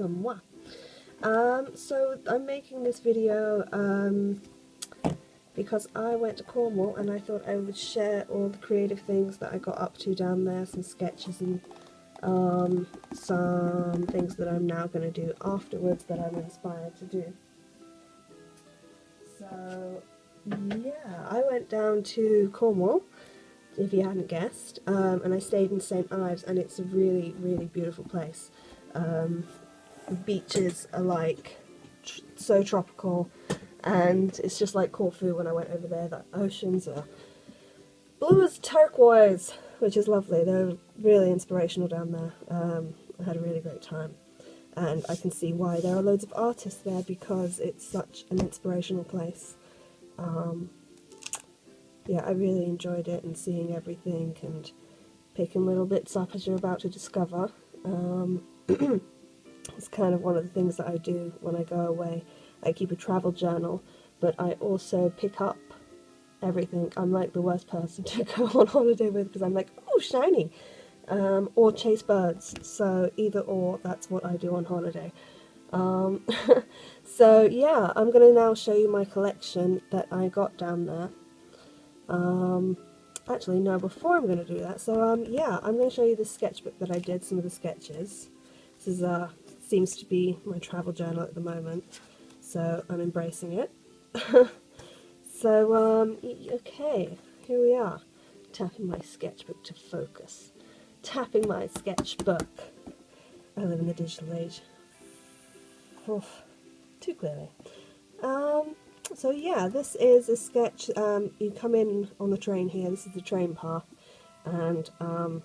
some moi. So I'm making this video because I went to Cornwall and I thought I would share all the creative things that I got up to down there, some sketches and some things that I'm now going to do afterwards that I'm inspired to do. So yeah, I went down to Cornwall, if you hadn't guessed, and I stayed in St Ives, and it's a really, really beautiful place. The beaches are like so tropical, and it's just like Corfu when I went over there. The oceans are blue as turquoise, which is lovely. They're really inspirational down there. I had a really great time, and I can see why there are loads of artists there, because it's such an inspirational place. Yeah, I really enjoyed it, and seeing everything and picking little bits up as you're about to discover. It's kind of one of the things that I do when I go away. I keep a travel journal, but I also pick up everything. I'm like the worst person to go on holiday with, because I'm like, oh, shiny, or chase birds. So either or, that's what I do on holiday. So yeah, I'm going to now show you my collection that I got down there. Actually, no, before I'm going to do that, so yeah, I'm going to show you the sketchbook that I did, some of the sketches. This is seems to be my travel journal at the moment, so I'm embracing it. So okay, here we are, tapping my sketchbook to focus, tapping my sketchbook. I live in the digital age. Oof, too clearly. So yeah, this is a sketch. You come in on the train here, this is the train path, and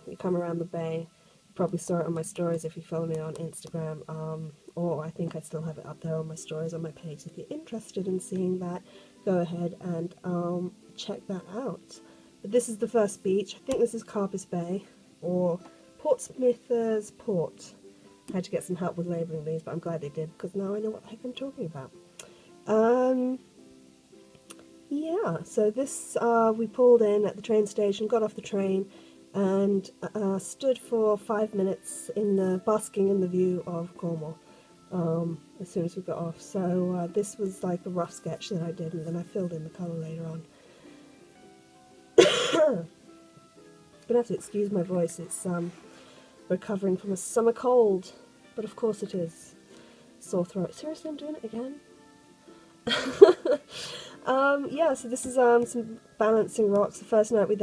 you come around the bay. You probably saw it on my stories if you follow me on Instagram, or I think I still have it up there on my stories on my page. If you're interested in seeing that, go ahead and check that out. But this is the first beach. I think this is Carpus Bay, or Portsmouth's Port. I had to get some help with labelling these, but I'm glad they did, because now I know what the heck I'm talking about. Yeah, so this, we pulled in at the train station, got off the train, and stood for 5 minutes in the basking in the view of Cornwall as soon as we got off. So this was like a rough sketch that I did, and then I filled in the colour later on. Gonna have to excuse my voice, it's recovering from a summer cold, but of course it is. Sore throat. Seriously, I'm doing it again? Yeah, so this is some balancing rocks. The first night we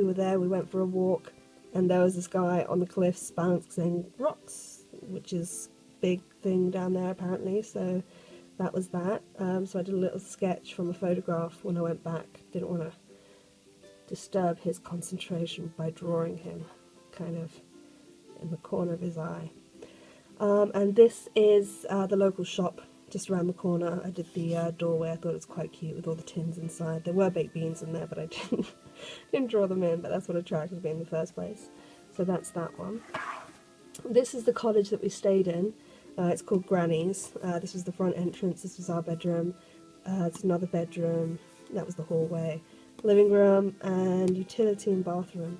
were there, we went for a walk, and there was this guy on the cliffs balancing rocks, which is a big thing down there apparently, so that was that. So I did a little sketch from a photograph when I went back. Didn't want to disturb his concentration by drawing him kind of in the corner of his eye. And this is the local shop just around the corner. I did the doorway. I thought it was quite cute with all the tins inside. There were baked beans in there, but I didn't draw them in, but that's what attracted me in the first place. So that's that one. This is the cottage that we stayed in. It's called Granny's. This was the front entrance. This was our bedroom. It's another bedroom. That was the hallway. Living room and utility and bathroom.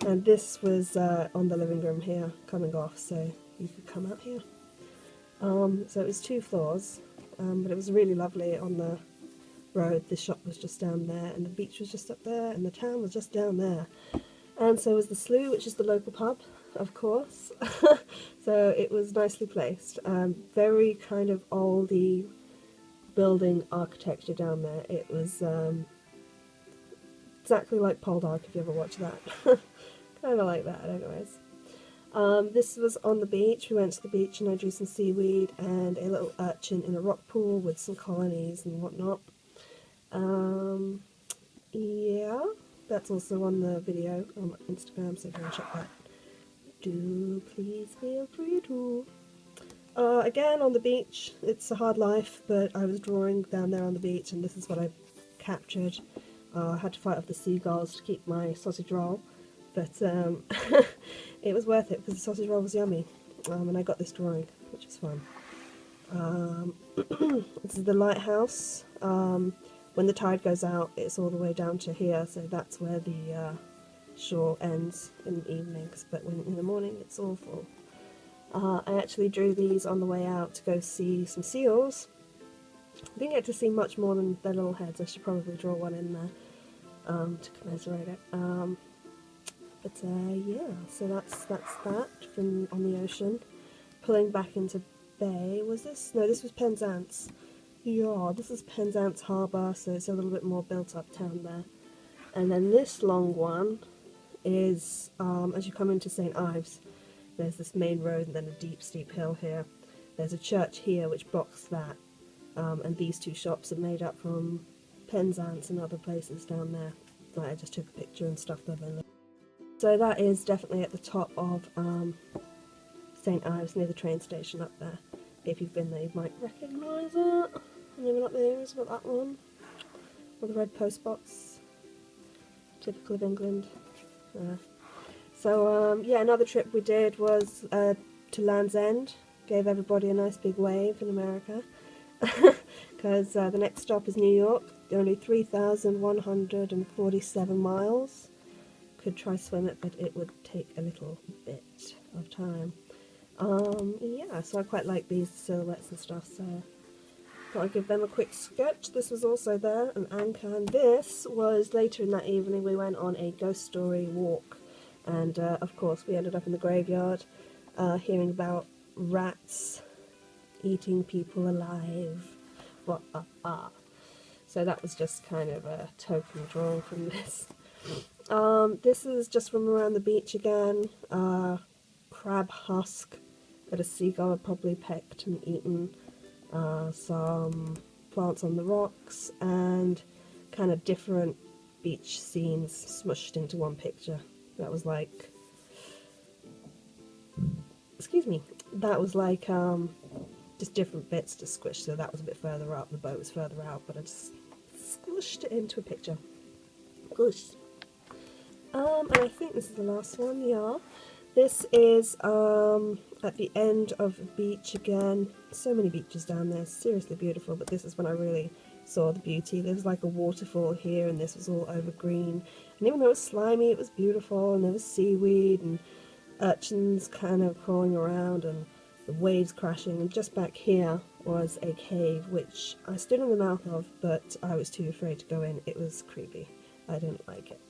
And this was on the living room here, coming off, so you could come out here. So it was 2 floors, but it was really lovely on the road. The shop was just down there, and the beach was just up there, and the town was just down there. And so was the Slough, which is the local pub, of course. So it was nicely placed. Very kind of oldie building architecture down there. It was exactly like Poldark, if you ever watched that. Kind of like that, anyways. This was on the beach. We went to the beach and I drew some seaweed and a little urchin in a rock pool with some colonies and whatnot. Yeah, that's also on the video on Instagram, so if you want to check that, do please feel free to. Again, on the beach, it's a hard life, but I was drawing down there on the beach, and this is what I captured. I had to fight off the seagulls to keep my sausage roll, but it was worth it because the sausage roll was yummy, and I got this drawing, which is fun. This is the lighthouse. When the tide goes out, it's all the way down to here, so that's where the shore ends in the evenings, but when in the morning it's all full. I actually drew these on the way out to go see some seals. I didn't get to see much more than their little heads. I should probably draw one in there to commemorate it. Yeah, so that's that from on the ocean. Pulling back into bay, was this? No, this was Penzance. Yeah, this is Penzance Harbour, so it's a little bit more built up town there. And then this long one is as you come into St. Ives, there's this main road and then a deep steep hill here. There's a church here which blocks that, and these two shops are made up from Penzance and other places down there. Like I just took a picture and stuffed them in. So that is definitely at the top of St. Ives, near the train station up there. If you've been there you might recognise it. Maybe not there, is about that one. Or the red post box. Typical of England. Yeah, another trip we did was to Land's End. Gave everybody a nice big wave in America. Because the next stop is New York. Only 3,147 miles. Could try swim it, but it would take a little bit of time. Yeah, so I quite like these silhouettes and stuff, so thought I'd give them a quick sketch. This was also there, an anchor, and this was later in that evening. We went on a ghost story walk, and of course we ended up in the graveyard, hearing about rats eating people alive. So that was just kind of a token drawing from this. This is just from around the beach again. Crab husk that a seagull had probably pecked and eaten. Some plants on the rocks, and kind of different beach scenes smushed into one picture. That was like, excuse me, that was like just different bits to squish. So that was a bit further up, the boat was further out, but I just squished it into a picture. Squish. And I think this is the last one, yeah. This is at the end of a beach again. So many beaches down there, seriously beautiful, but this is when I really saw the beauty. There's like a waterfall here, and this was all over green. And even though it was slimy, it was beautiful, and there was seaweed and urchins kind of crawling around and the waves crashing. And just back here was a cave, which I stood in the mouth of, but I was too afraid to go in. It was creepy. I didn't like it.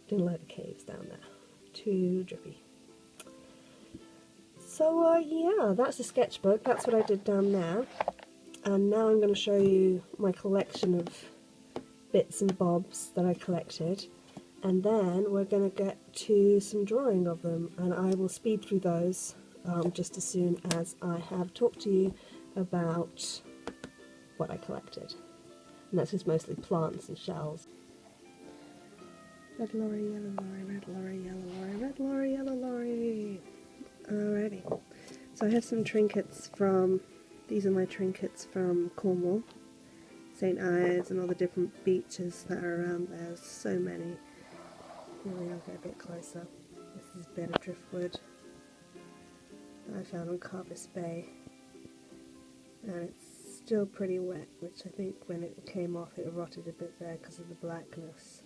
Didn't like the caves down there. Too drippy. So yeah, that's the sketchbook. That's what I did down there. And now I'm going to show you my collection of bits and bobs that I collected. And then we're going to get to some drawing of them. And I will speed through those just as soon as I have talked to you about what I collected. And that's just mostly plants and shells. Red lorry, yellow lorry, red lorry, yellow lorry, red lorry, yellow lorry. Alrighty. So I have some trinkets from, these are my trinkets from Cornwall, St. Ives, and all the different beaches that are around there. There's so many. Maybe I'll get a bit closer. This is a bit of driftwood that I found on Carvis Bay. And it's still pretty wet, which I think when it came off it rotted a bit there because of the blackness.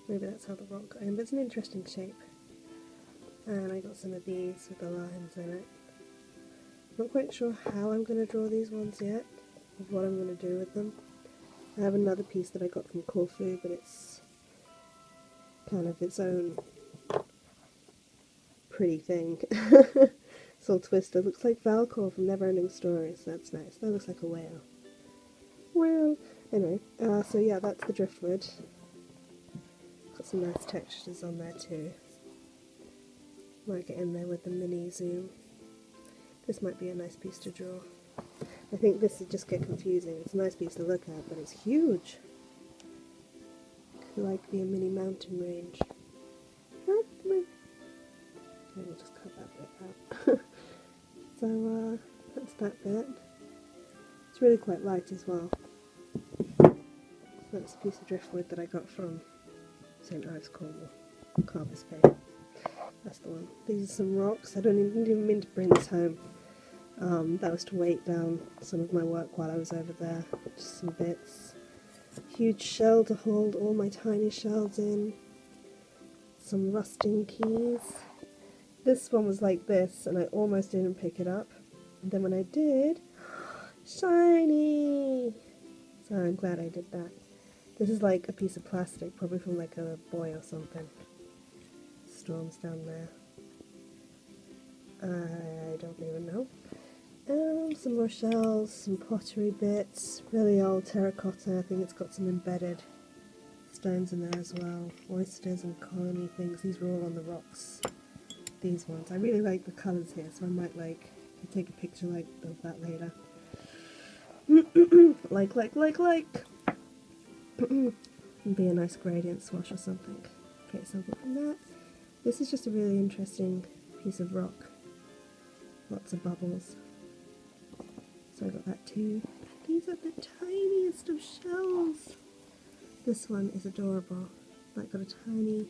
Maybe that's how the rock got in, but it's an interesting shape. And I got some of these with the lines in it. Not quite sure how I'm going to draw these ones yet, or what I'm going to do with them. I have another piece that I got from Corfu, but it's kind of its own pretty thing. It's all twisted. Looks like Valcor from Neverending Stories. That's nice. That looks like a whale. Well, anyway, so yeah, that's the driftwood. Got some nice textures on there too. Might get in there with the mini zoom. This might be a nice piece to draw. I think this would just get confusing. It's a nice piece to look at, but it's huge. Could like be a mini mountain range. Maybe we'll just cut that bit out. So that's that bit. It's really quite light as well. That's a piece of driftwood that I got from St. Ives, Cornwall, Carvis Bay. That's the one. These are some rocks. I didn't even mean to bring this home. That was to weight down some of my work while I was over there. Just some bits. Huge shell to hold all my tiny shells in. some rusting keys. This one was like this and I almost didn't pick it up. And then when I did, shiny! So I'm glad I did that. This is like a piece of plastic, probably from like a boy or something. Storms down there. I don't even know. Some more shells, some pottery bits, really old terracotta. I think it's got some embedded stones in there as well. Oysters and colony things. These were all on the rocks. These ones. I really like the colours here, so I might like take a picture of that later. like. And be a nice gradient swash or something. Okay, something from that. This is just a really interesting piece of rock. Lots of bubbles. So I got that too. These are the tiniest of shells. This one is adorable. Like got a tiny...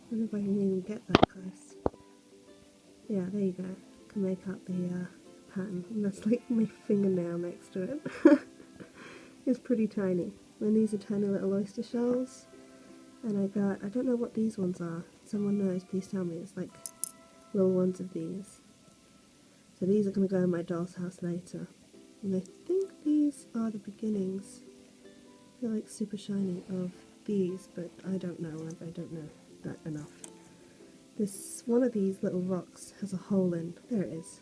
I don't know if I can even get that close. Yeah, there you go. Can make out the pattern. And that's like my fingernail next to it. It's pretty tiny. And these are tiny little oyster shells. And I don't know what these ones are. Someone knows, please tell me. It's like little ones of these. So these are going to go in my doll's house later. And I think these are the beginnings. They're like super shiny of these, but I don't know. I don't know that enough. This one of these little rocks has a hole in. There it is.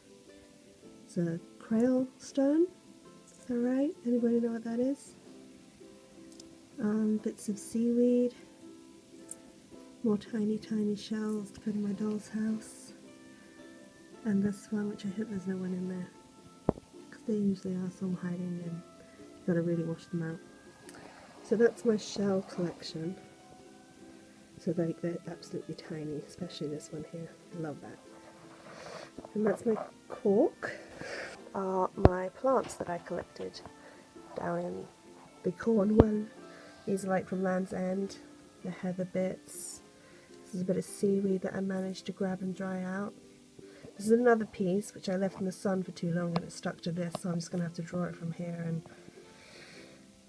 It's a Creole stone. Is that right? Anybody know what that is? Bits of seaweed. More tiny shells to put in my doll's house. And this one, which I hope there's no one in there, because they usually are some hiding and you've got to really wash them out. So that's my shell collection. So they're absolutely tiny, especially this one here. I love that. And that's my cork. Are my plants that I collected down in the Cornwall. These are like from Land's End, the heather bits. This is a bit of seaweed that I managed to grab and dry out. This is another piece which I left in the sun for too long and it stuck to this, so I'm just going to have to draw it from here and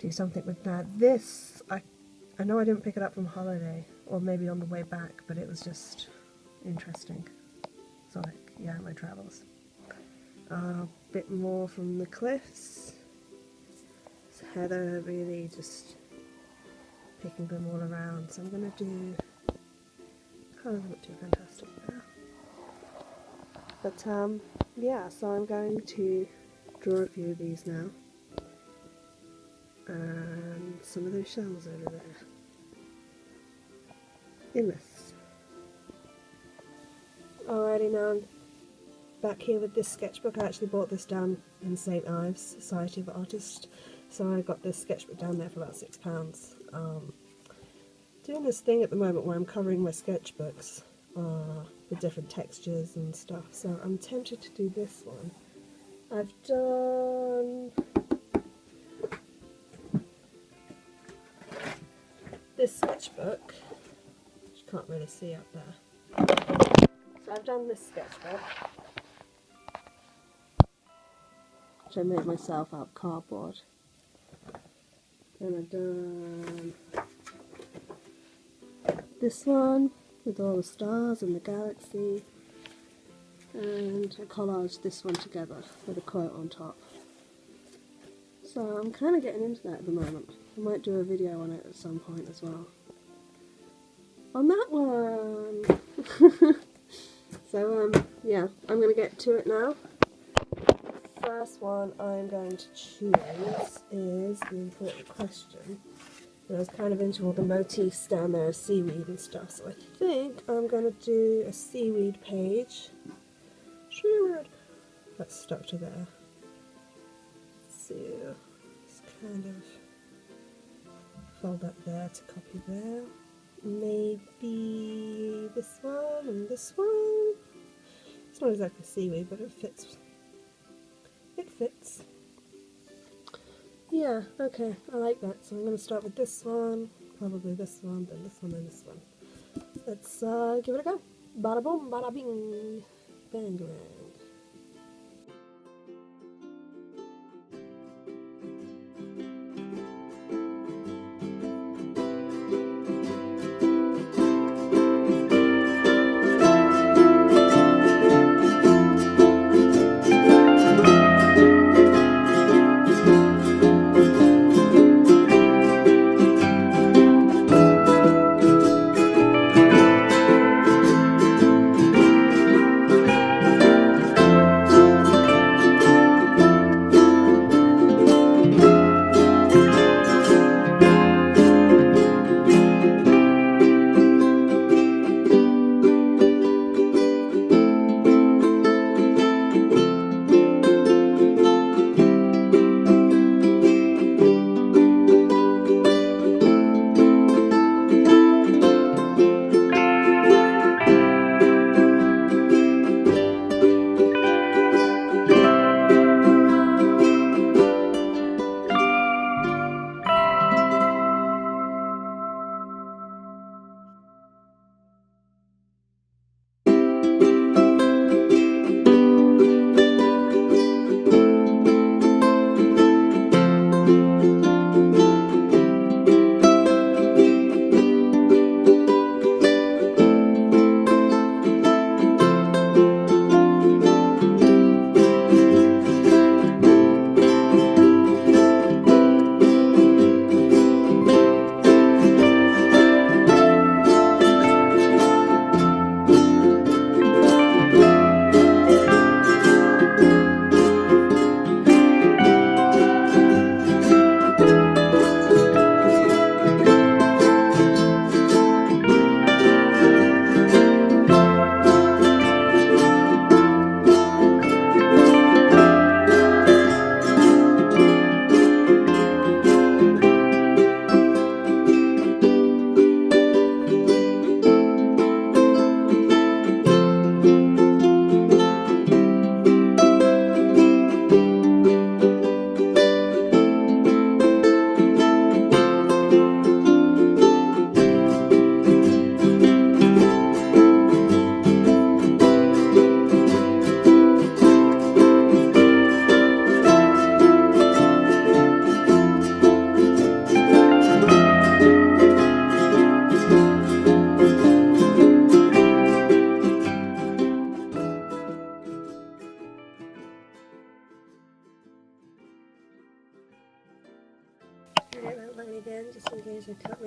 do something with that. This, I know I didn't pick it up from holiday, or maybe on the way back, but it was just interesting. So like, yeah, my travels. A bit more from the cliffs. It's heather, really just picking them all around. So I'm going to do, colours not too fantastic there. But yeah, so I'm going to draw a few of these now. And some of those shells over there. In this. Alrighty, now I'm back here with this sketchbook. I actually bought this down in St Ives, Society of Artists. So I got this sketchbook down there for about £6. Doing this thing at the moment where I'm covering my sketchbooks with different textures and stuff. So I'm tempted to do this one. I've done this sketchbook, which you can't really see up there. So I've done this sketchbook, which I made myself out of cardboard. And I've done this one with all the stars and the galaxy, and I collaged this one together with a quote on top. So I'm kind of getting into that at the moment. I might do a video on it at some point as well. On that one! So yeah, I'm going to get to it now. The first one I'm going to choose is the important question. And I was kind of into all the motifs down there of seaweed and stuff, so I think I'm going to do a seaweed page. Seaweed! That's stuck to there. So, just kind of fold up there to copy there. Maybe this one and this one. It's not exactly seaweed, but it fits. It fits. Yeah, okay, I like that. So I'm going to start with this one, probably this one, then this one, then this one. Let's give it a go. Bada boom, bada bing, bang bang.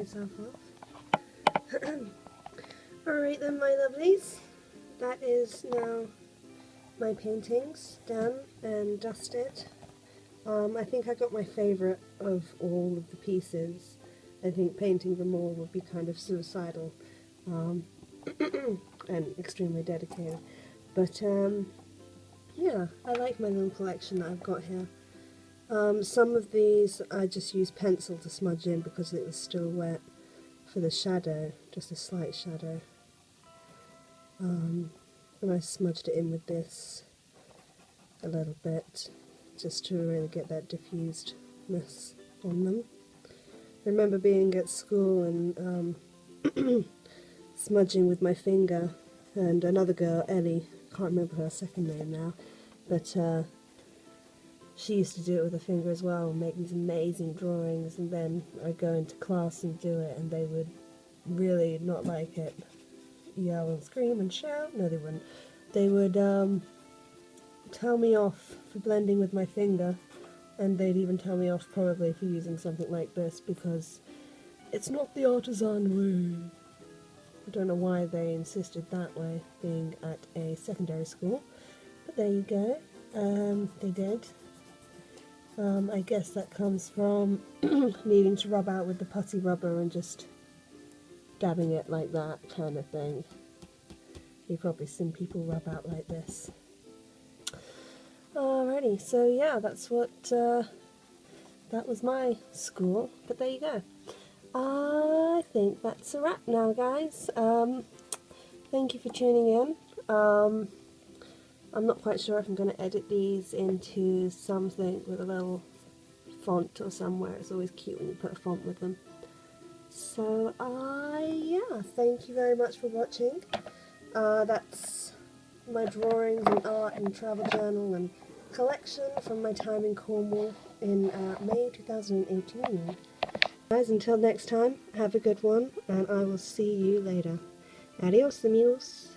myself off. Alright then, my lovelies, that is now my paintings done and dusted. I think I got my favourite of all of the pieces. I think painting them all would be kind of suicidal and extremely dedicated. But yeah, I like my little collection that I've got here. Some of these I just used pencil to smudge in because it was still wet for the shadow, just a slight shadow. And I smudged it in with this a little bit, just to really get that diffusedness on them. I remember being at school and smudging with my finger, and another girl, Ellie, can't remember her second name now, but she used to do it with her finger as well, and make these amazing drawings, and then I'd go into class and do it, and they would really not like it. Yell and scream and shout. No, they wouldn't. They would tell me off for blending with my finger, and they'd even tell me off probably for using something like this because it's not the artisan way. I don't know why they insisted that way, being at a secondary school, but there you go. They did. I guess that comes from needing to rub out with the putty rubber and just dabbing it like that kind of thing. You've probably seen people rub out like this. Alrighty, so yeah, that's what, that was my school, but there you go. I think that's a wrap now, guys. Thank you for tuning in. I'm not quite sure if I'm going to edit these into something with a little font or somewhere. It's always cute when you put a font with them. So, yeah, thank you very much for watching. That's my drawings and art and travel journal and collection from my time in Cornwall in May 2018. Guys, until next time, have a good one, and I will see you later. Adios, amigos.